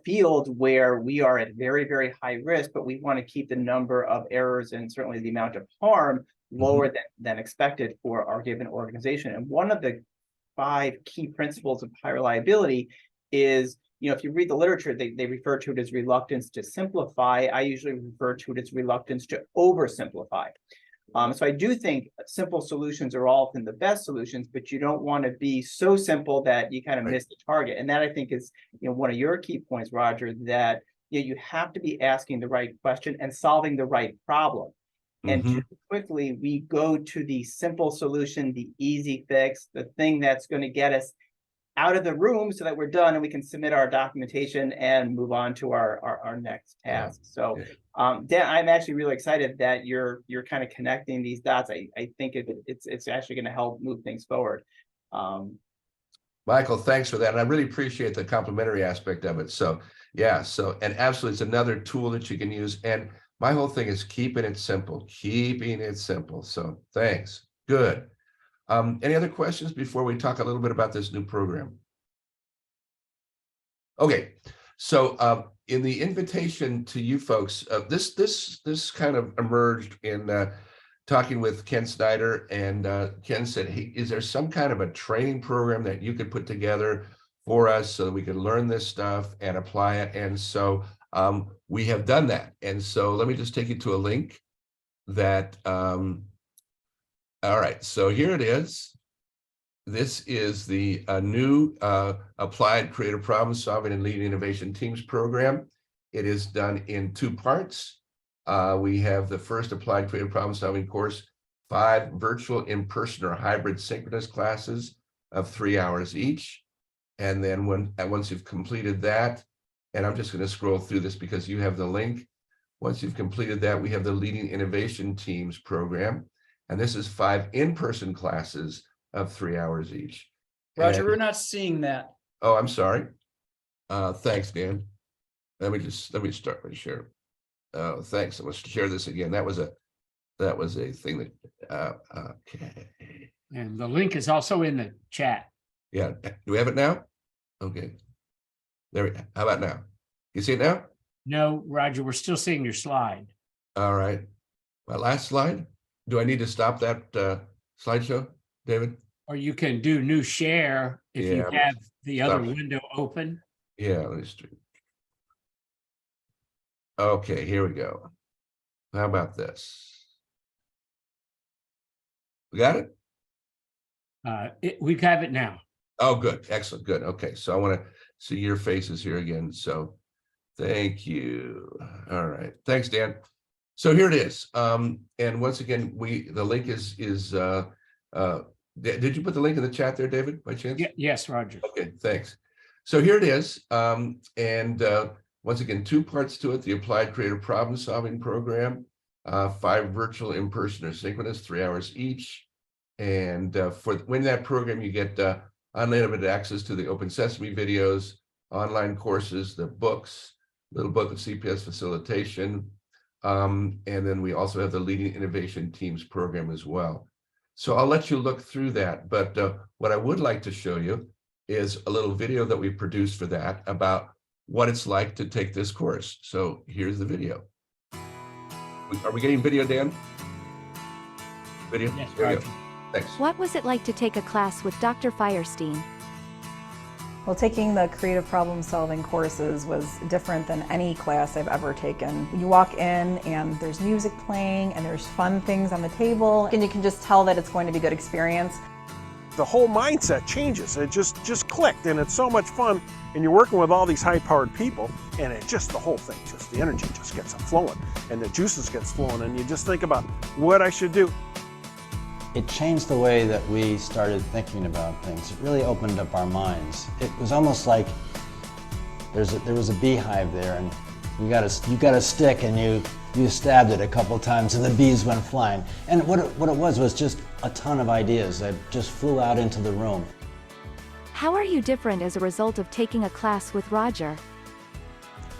field where we are at very, very high risk, but we want to keep the number of errors and certainly the amount of harm lower than expected for our given organization. And one of the 5 key principles of high reliability is, if you read the literature, they refer to it as reluctance to simplify. I usually refer to it as reluctance to oversimplify. So I do think simple solutions are often the best solutions, but you don't want to be so simple that you kind of miss the target. And that I think is, one of your key points, Roger, that you have to be asking the right question and solving the right problem. And too quickly, we go to the simple solution, the easy fix, the thing that's going to get us out of the room so that we're done and we can submit our documentation and move on to our next task. So Dan, I'm actually really excited that you're kind of connecting these dots. I think it's actually going to help move things forward. Michael, thanks for that. And I really appreciate the complimentary aspect of it. So yeah, and absolutely it's another tool that you can use. And my whole thing is keeping it simple. So thanks. Good. Any other questions before we talk a little bit about this new program? Okay, so in the invitation to you folks, this kind of emerged in talking with Ken Snyder, and Ken said, hey, is there some kind of a training program that you could put together for us so that we could learn this stuff and apply it? And so we have done that. And so let me just take you to a link that all right, so here it is. This is the new Applied Creative Problem Solving and Leading Innovation Teams program. It is done in 2 parts. We have the first Applied Creative Problem Solving course, 5 virtual, in-person, or hybrid synchronous classes of 3 hours each. And then once you've completed that, and I'm just going to scroll through this because you have the link. Once you've completed that, we have the Leading Innovation Teams program. And this is 5 in-person classes of 3 hours each. Roger, we're not seeing that. Oh, I'm sorry. Thanks, Dan. Let me start my share. Oh, thanks. I'm going to share this again. That was a thing that okay. And the link is also in the chat. Yeah. Do we have it now? Okay. There we go. How about now? You see it now? No, Roger, we're still seeing your slide. All right. My last slide. Do I need to stop that slideshow, David? Or you can do new share if you have the other window open. Yeah, let me stream. Okay, here we go. How about this? We got it? We have it now. Oh, good. Excellent. Good. Okay, so I want to see your faces here again. So thank you. All right. Thanks, Dan. So here it is. And once again, the link is did you put the link in the chat there, David, by chance? Yes, Roger. Okay, thanks. So here it is. And once again, 2 parts to it, the Applied Creative Problem Solving program, 5 virtual, in-person, or synchronous, 3 hours each. And for when that program, you get unlimited access to the Open Sesame videos, online courses, the books, little book of CPS facilitation. And then we also have the Leading Innovation Teams program as well. So I'll let you look through that. But what I would like to show you is a little video that we produced for that about what it's like to take this course. So here's the video. Are we getting video, Dan? Video? Yes, There you Roger. go. Thanks. What was it like to take a class with Dr. Firestein? Well, taking the creative problem solving courses was different than any class I've ever taken. You walk in and there's music playing and there's fun things on the table and you can just tell that it's going to be a good experience. The whole mindset changes. It just clicked, and it's so much fun. And you're working with all these high-powered people, and it just, the whole thing, just the energy just gets flowing, and the juices gets flowing, and you just think about what I should do. It changed the way that we started thinking about things. It really opened up our minds. It was almost like there was a beehive there, and you got a stick, and you stabbed it a couple times, and the bees went flying. And what it was just a ton of ideas that just flew out into the room. How are you different as a result of taking a class with Roger?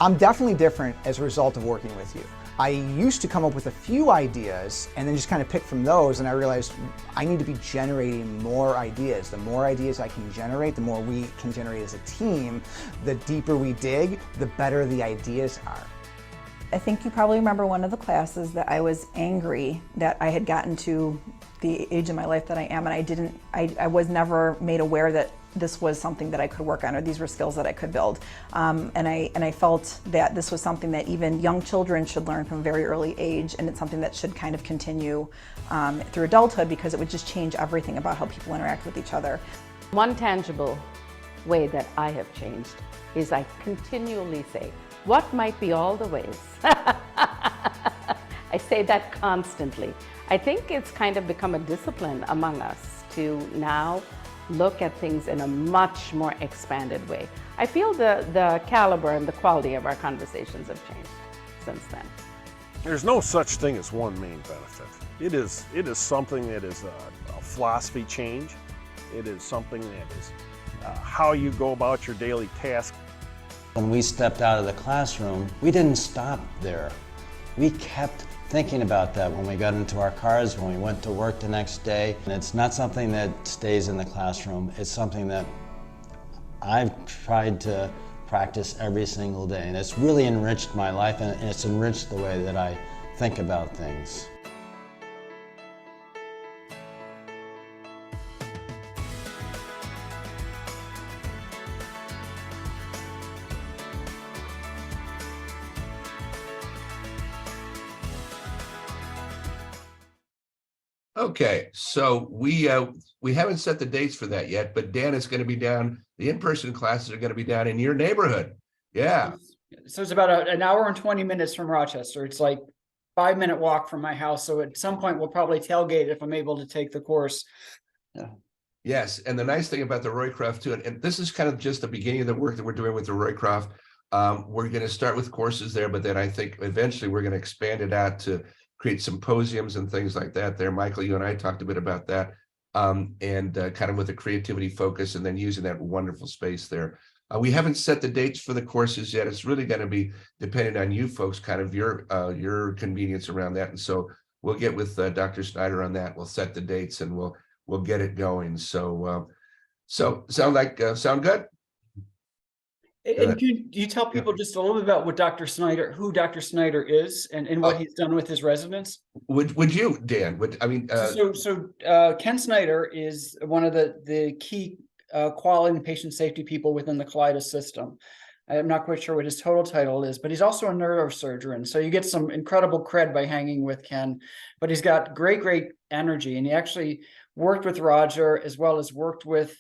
I'm definitely different as a result of working with you. I used to come up with a few ideas and then just kind of pick from those, and I realized I need to be generating more ideas. The more ideas I can generate, the more we can generate as a team. The deeper we dig, the better the ideas are. I think you probably remember one of the classes that I was angry that I had gotten to the age in my life that I am, and I was never made aware that this was something that I could work on, or these were skills that I could build. And I felt that this was something that even young children should learn from a very early age, and it's something that should kind of continue through adulthood, because it would just change everything about how people interact with each other. One tangible way that I have changed is I continually say, what might be all the ways? I say that constantly. I think it's kind of become a discipline among us to now look at things in a much more expanded way. I feel the caliber and the quality of our conversations have changed since then. There's no such thing as one main benefit. It is something that is a philosophy change. It is something that is how you go about your daily task. When we stepped out of the classroom, we didn't stop there. We kept thinking about that when we got into our cars, when we went to work the next day. And it's not something that stays in the classroom. It's something that I've tried to practice every single day. And it's really enriched my life, and it's enriched the way that I think about things. Okay, so we haven't set the dates for that yet, but Dan is going to be down. The in-person classes are going to be down in your neighborhood. Yeah. So it's about an hour and 20 minutes from Rochester. It's like 5-minute walk from my house. So at some point we'll probably tailgate if I'm able to take the course. Yeah. Yes, and the nice thing about the Roycroft too, and this is kind of just the beginning of the work that we're doing with the Roycroft. We're going to start with courses there, but then I think eventually we're going to expand it out to create symposiums and things like that there. Michael, you and I talked a bit about that, and kind of with a creativity focus, and then using that wonderful space there. We haven't set the dates for the courses yet. It's really going to be dependent on you folks, kind of your convenience around that. And so we'll get with Dr. Snyder on that. We'll set the dates and we'll get it going. So sound good? And can you tell people just a little bit about what who Dr. Snyder is and what he's done with his residents? Would you, Dan? Ken Snyder is one of the key quality and patient safety people within the Kaleidos system. I'm not quite sure what his total title is, but he's also a neurosurgeon. So you get some incredible cred by hanging with Ken, but he's got great energy. And he actually worked with Roger, as well as worked with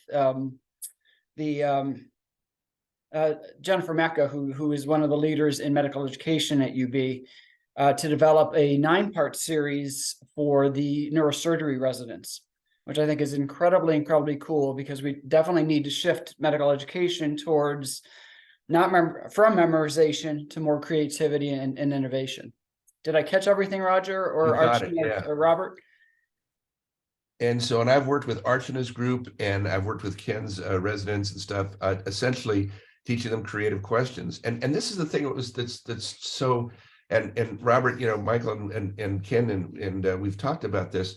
Jennifer Mecca, who is one of the leaders in medical education at UB, to develop a 9-part series for the neurosurgery residents, which I think is incredibly cool, because we definitely need to shift medical education towards from memorization to more creativity and innovation. Did I catch everything, Roger, or Archie, or Robert? And I've worked with Archana's group, and I've worked with Ken's residents and stuff, essentially teaching them creative questions. And this is the thing that's so, and Robert, Michael and Ken, and we've talked about this.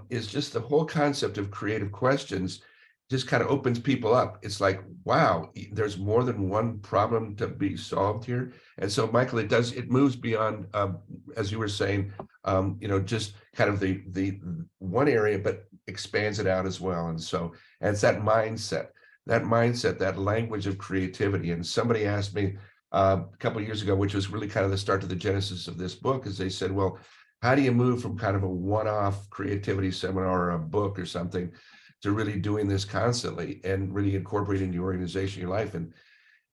is just the whole concept of creative questions just kind of opens people up. It's like, wow, there's more than one problem to be solved here. And so, Michael, it moves beyond, as you were saying, just kind of the one area, but expands it out as well. And so, and it's that mindset, that language of creativity. And somebody asked me a couple of years ago, which was really kind of the start to the genesis of this book, is they said, well, how do you move from kind of a one-off creativity seminar or a book or something to really doing this constantly and really incorporating your organization, your life? And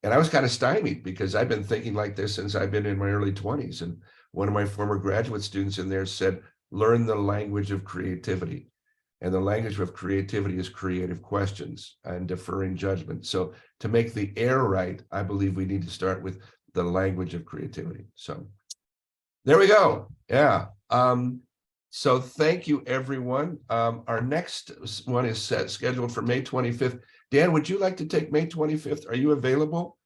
I was kind of stymied because I've been thinking like this since I've been in my early 20s. And one of my former graduate students in there said, learn the language of creativity. And the language of creativity is creative questions and deferring judgment. So to make the air right, I believe we need to start with the language of creativity. So there we go. Yeah. So thank you, everyone. Our next one is scheduled for May 25th. Dan, would you like to take May 25th? Are you available?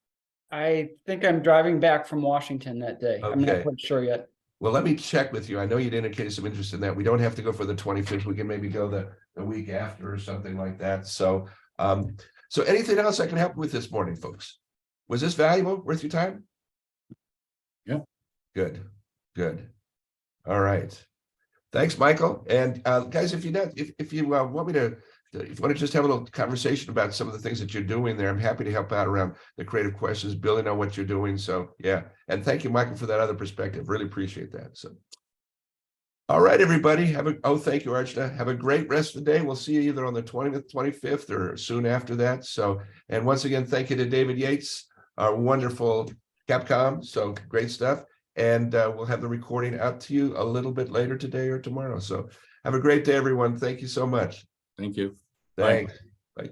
I think I'm driving back from Washington that day. I'm not Okay. quite sure yet. Well, let me check with you. I know you'd indicated some interest in that. We don't have to go for the 25th. We can maybe go the week after or something like that. So, so anything else I can help with this morning, folks? Was this valuable, worth your time? Yeah. Good, good. All right. Thanks, Michael. And guys, if you want me to, if you want to just have a little conversation about some of the things that you're doing there, I'm happy to help out around the creative questions, building on what you're doing. So yeah, and thank you, Michael, for that other perspective. Really appreciate that. So, all right, everybody. Thank you, Archana. Have a great rest of the day. We'll see you either on the 20th, 25th, or soon after that. So, and once again, thank you to David Yates, our wonderful Capcom. So great stuff. And we'll have the recording out to you a little bit later today or tomorrow. So have a great day, everyone. Thank you so much. Thank you. Thanks. Bye.